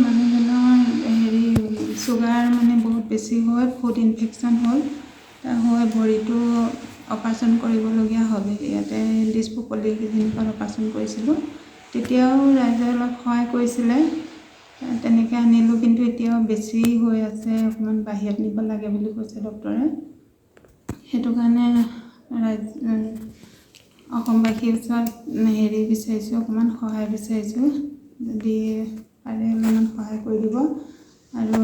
মানুহজনৰ হেৰি চুগাৰ মানে বহুত বেছি হয়, ফুড ইনফেকশ্যন হ'ল, হৈ ভৰিটো অপাৰেশ্যন কৰিবলগীয়া হ'ল। ইয়াতে দিছপুৰ পলিক্লিনিকত অপাৰেশ্যন কৰিছিলোঁ। তেতিয়াও ৰাইজে অলপ সহায় কৰিছিলে, তেনেকৈ আনিলোঁ, কিন্তু এতিয়াও বেছি হৈ আছে, অকণমান বাহিৰত নিব লাগে বুলি কৈছে ডক্টৰে। সেইটো কাৰণে অসমবাসীৰ ওচৰত হেৰি বিচাৰিছোঁ, অকণমান সহায় বিচাৰিছোঁ, যদি পাৰে অলপমান সহায় কৰি দিব। আৰু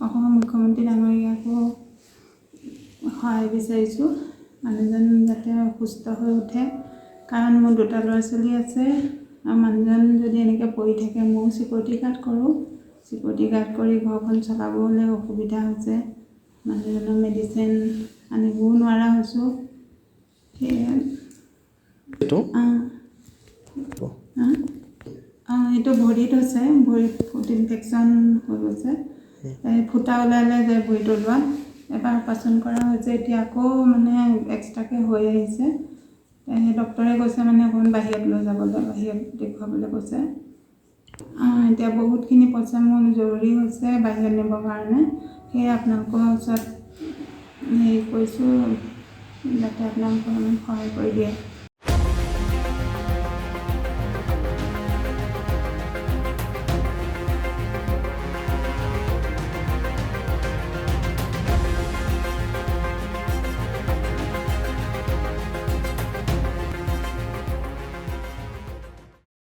অসমৰ মুখ্যমন্ত্ৰী ডাঙৰীয়াকো সহায় বিচাৰিছোঁ, মানুহজন যাতে সুস্থ হৈ উঠে, কাৰণ মোৰ 2টা ল'ৰা ছোৱালী আছে, আৰু মানুহজন যদি এনেকৈ পৰি থাকে, ময়ো চিকিউৰিটি গাৰ্ড কৰোঁ, চিকিউৰিটি গাৰ্ড কৰি ঘৰখন চলাবলৈ অসুবিধা হৈছে, মানুহজনৰ মেডিচিন আনিবও নোৱাৰা হৈছোঁ। সেইটো ভৰিত হৈছে, ভৰিত ফুড ইনফেকশ্যন হৈ গৈছে, ফুটা ওলালে যে ভৰিত ওলোৱা, এবাৰ অপাৰেশ্যন কৰা হৈছে, এতিয়া আকৌ মানে এক্সট্ৰাকৈ হৈ আহিছে। ডক্টৰে কৈছে মানে অকণমান বাহিৰত লৈ যাবলৈ, বাহিৰত দেখুৱাবলৈ কৈছে। এতিয়া বহুতখিনি পইচা মোৰ জৰুৰী হৈছে বাহিৰত নিবৰ কাৰণে, সেয়ে আপোনালোকৰ ওচৰত হেৰি কৰিছোঁ, যাতে আপোনালোকে সহায় কৰি দিয়ে।